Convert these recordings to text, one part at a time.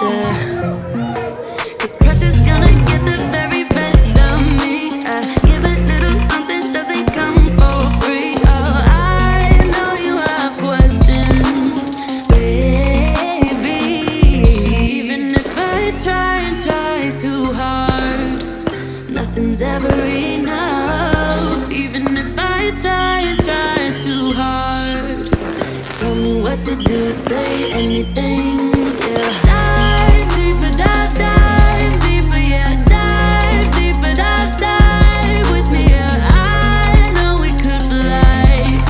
share. Cause pressure's gonna get the very best of me. I give a little something, doesn't come for free. Oh, I know you have questions, baby. Even if I try and try too hard, nothing's ever enough. Even if I try and try too hard, tell me what to do, say anything, yeah. Dive deeper, dive deeper, yeah. Dive deeper, dive with me, yeah. I know we could fly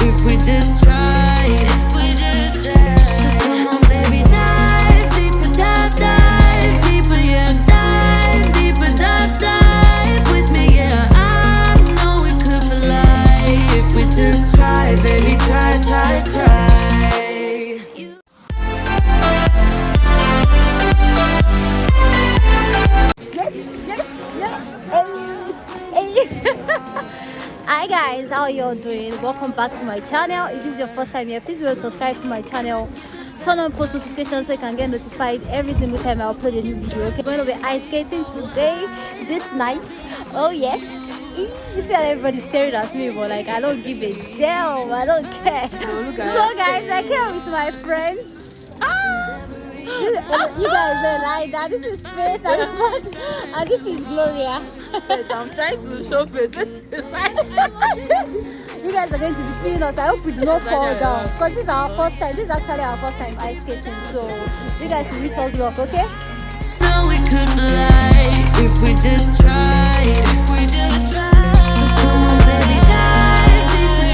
if we just tried, if we just tried. So come on, baby, dive deeper, dive deeper, yeah. Dive deeper, dive with me, yeah. I know we could fly if we just try, baby, try, try, try. Hi guys, how you all doing? Welcome back to my channel. If this is your first time here, please will subscribe to my channel, turn on post notifications so you can get notified every single time I upload a new video. Okay, we're going to be ice skating today, this night. Oh yes, you see how everybody's staring at me, but like I don't give a damn, I don't care. So guys, I came with my friends. You guys don't like that. This is Faith and this is Gloria. I'm trying to show face. You guys are going to be seeing us. I hope we do not fall down because this is our first time. This is actually our first time ice skating. So you guys will wish us luck, okay? Know we could fly if we just tried. If we just tried. So come on, baby, dive deeper,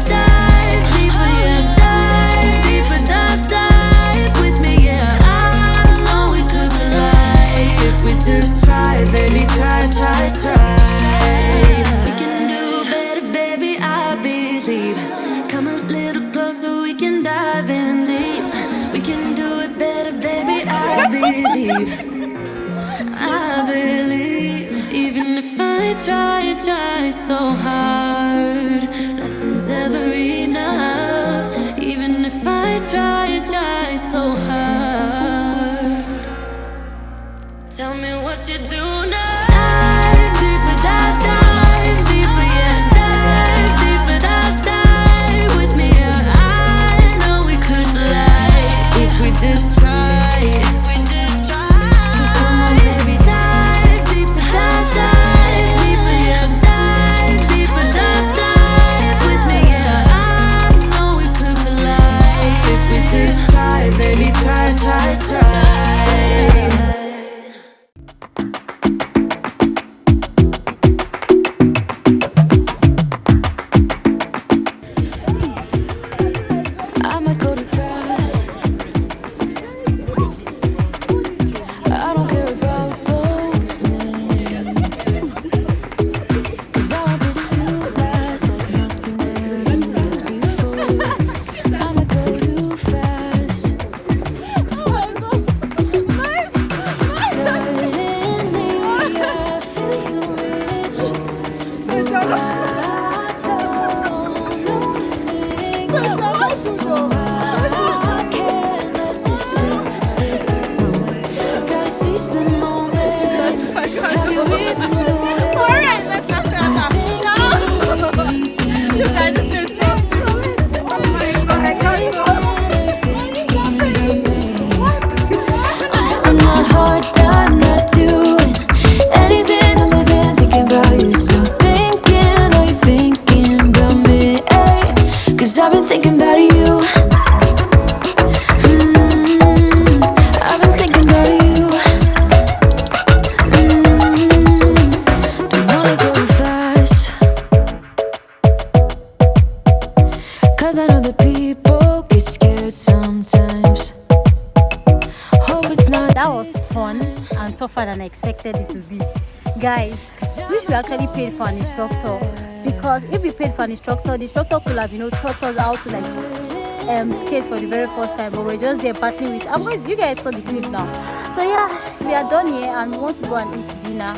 dive deeper, yeah. Dive deeper, dive with me, yeah. I know we could fly if we just try, baby, try, try, try. We can do better, baby, I believe. Come a little closer, we can dive in deep. We can do it better, baby, I believe. I believe. Even if I try so hard, nothing's ever enough. Even if I try so hard, tell me what you do now. Dive deeper, dive deeper, yeah. Dive deeper, dive with me, yeah. I know we could fly if we just tried, if we just tried. So come on, baby, dive deeper, dive deeper, yeah. Dive deeper, dive with me, yeah. I know we could fly if we just try, baby, try, try, try. I might go too fast. I don't care about those limits, 'cause I want this to last like nothing else before. I might go too fast. Suddenly I feel so rich. I don't know the thing. I can't let this slip, no. Gotta seize the moment. Have you even noticed? You guys are so sexy. I'm not hard time not doing anything other than thinking about you. So thinking, are you thinking about me? Ay, 'cause I've been thinking about you. I've been thinking about you. Don't wanna go too fast, 'cause I know that people get scared sometimes. Hope it's not. That was fun and tougher than I expected it to be. Guys, wish we actually paid for an instructor, because if we paid for an instructor, the instructor could have, taught us how to like skate for the very first time, but we're just there battling with. You guys saw the clip now. So yeah, we are done here and we want to go and eat dinner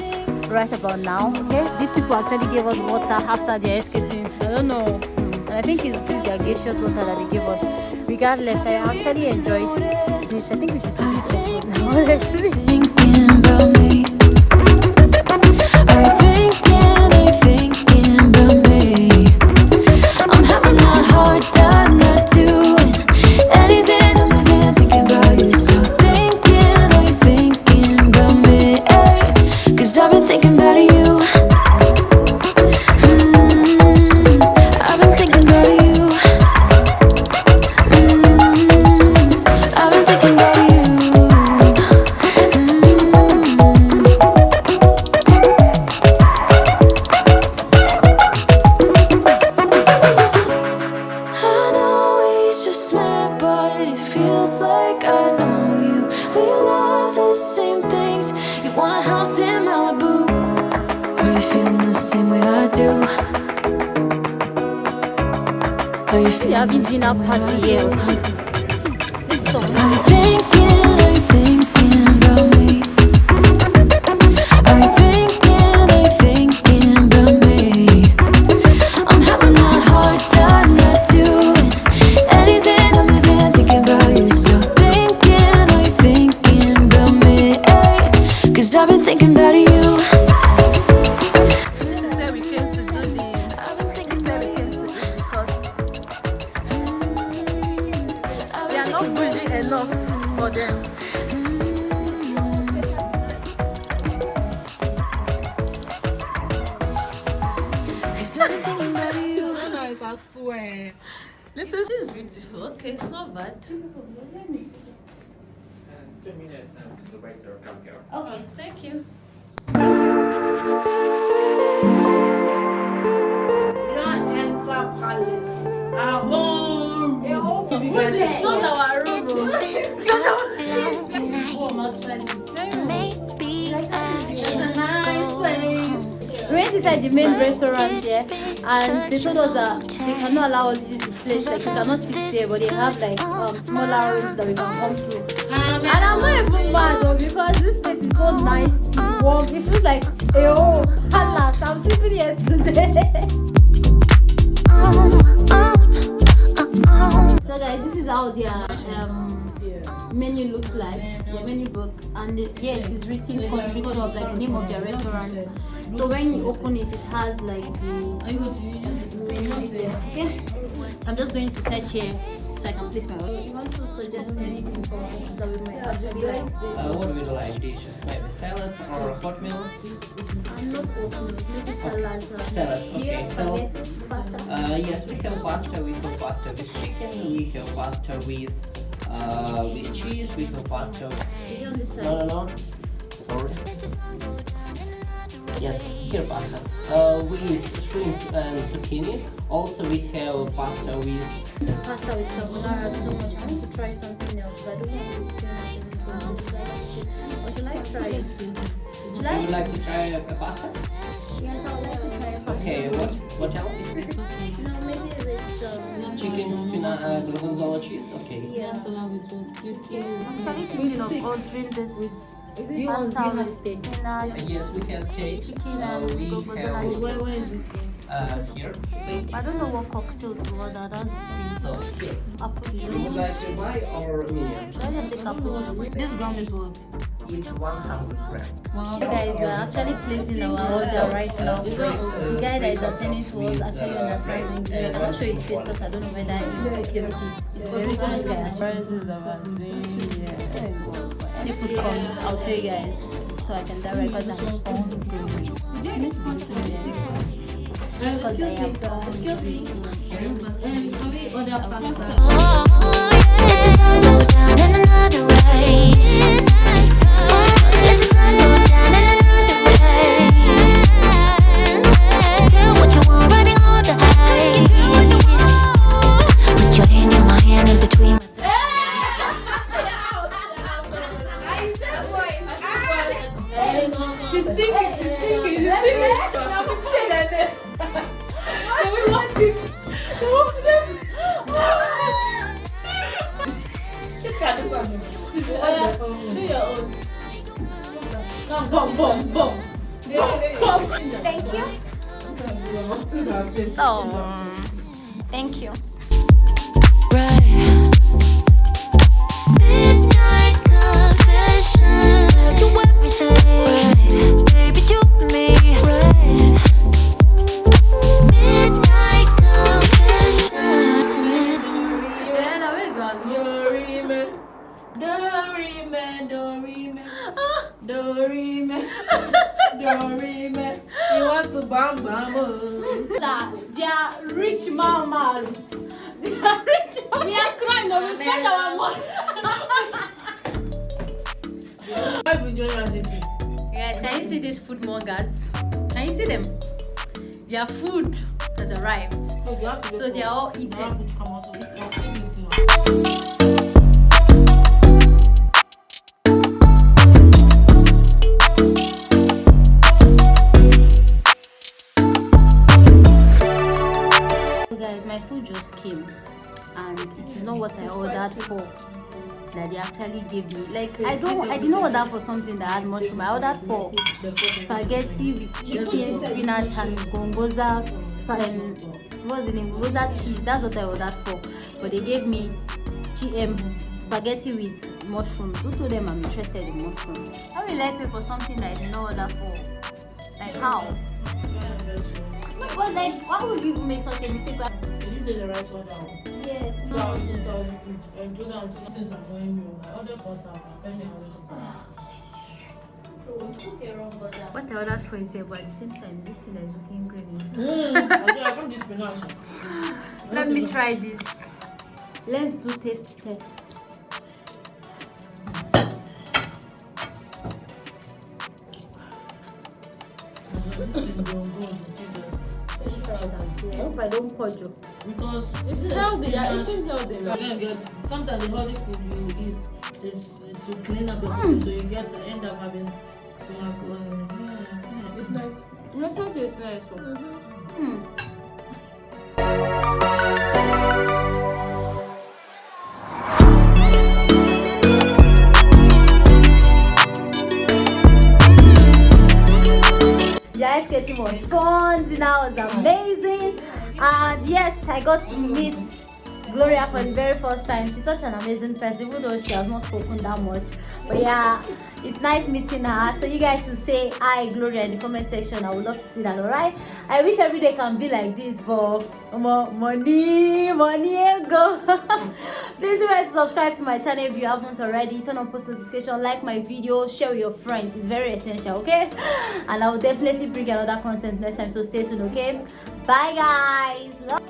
right about now. Okay, these people actually gave us water after their skating. I don't know, and I think it's this their gaseous water that they gave us. regardless, I actually enjoyed this. I think we should do this often now, honestly. Thinking about me. Are you thinking about me? I'm having a hard time not doing anything other than thinking about you. So are you thinking about me? 'Cause I've been thinking about you. I've been thinking about you. I've been thinking about you. I know we just met, but it feels like I know you. We love the same things. You want a house in Malibu. Are you feeling the same way I do? Are you We're feeling having the dinner same way party I here do? or something. This song. Are you thinking about me? Are you thinking about me? I'm having a hard time not doing anything other than thinking about you. So are you thinking about me? 'Cause I've been thinking about you. This is where we came to do the. This is where we came to eat because they are not bougie enough for them. So nice, I swear. This is beautiful. Okay, not bad. 10 minutes and the waiter come here. Okay, thank you. Don't enter palace. Alone. It's not our room. We went inside the main restaurant here, and they told us that they cannot allow us to use the place. Like we cannot sit there, but they have like smaller rooms that we can come to. And I'm not even mad though, because this place is so nice, it's warm. It feels like oh, palace. I'm sleeping here today. So guys, this is how their menu looks like, their menu book, and here it is written Country Club, like the name of their restaurant. So when you open it, it has like the menu there. Okay, I'm just going to search here so I can place my order. You want to suggest anything for us that we might actually like? What would you like? Dishes, maybe salads or hot meals? I'm not open, maybe salads. Salads, Do you okay. have spaghetti, pasta? Yes, we have pasta. We have pasta with chicken. We have pasta with cheese. We have pasta. Is it on this side? No. Sorry. Yes, here pasta. With shrimp and zucchini. Also, we have pasta with. Pasta with carbonara so much. I want to try something else, but I don't want to experience anything from this side. Or should I try it? Would you like to try a pasta? Yes, I would like to try a pasta. Okay. What else? No, maybe with Chicken, gorgonzola cheese. Okay. yeah. Actually thinking of ordering this pasta with spinach. Yes, we have steak. Chicken and we gorgonzola cheese. have here. I don't know what cocktail to order. That's the thing. So here. Apple Would you juice. like to buy or medium? Should I just take apple juice? This gram is what? It's 100 grams. Hey guys, we are actually placing our order right now. The guy that is attending to us actually understands English. I cannot show his face because I don't know whether he's okay with it. It's a very good guy. When the food comes, I'll show you guys so I can direct because I'm hungry. Let's be because I am hungry. She's thinking. Can we watch it? Look at this one. Do your own. Boom. Thank you. Oh, thank you. Right. Dorime, Dorime, Dorime, Dorime, Dorime. You want to bam bam? They are rich mamas. They are rich mamas. We are crying. No, respect our mom. Why would you have it? Guys, can you see these food mongers? Can you see them? Their food has arrived. So they are all eating. So guys, my food just came and it is not what I ordered for. That they actually gave me. Like I did not order for something that had mushroom. I ordered for spaghetti with chicken, spinach, and gongoza. What's the name? Gongoza cheese. That's what I ordered for. But they gave me spaghetti with mushrooms. Who told them I'm interested in mushrooms? How will I pay for something that I did not order for? Like how? But like, why would you make such a mistake? Did you say the right order? Yes. No. Since I'm going you, I ordered 4,000. Tell me What I ordered for is here, but at the same time, this thing is looking green. I come this spinach. Let me try this. Let's do taste test. This thing don't go, Jesus. Let's try it and see. I hope I don't purge. Because It's healthy. Yeah, it's healthy now. Sometimes the healthy food you eat is to clean up your system, so you get to end up having stomach. It's nice. Let's try this nice one. The ice skating was fun, dinner was amazing, and yes, I got to meet Gloria for the very first time. She's such an amazing person, even though she has not spoken that much. But yeah, it's nice meeting her. So you guys should say hi Gloria in the comment section. I would love to see that. Alright, I wish every day can be like this, but money go. Please remember to subscribe to my channel if you haven't already. Turn on post notification, like my video, share with your friends. It's very essential, okay? And I will definitely bring another content next time, so stay tuned, okay? Bye guys. Love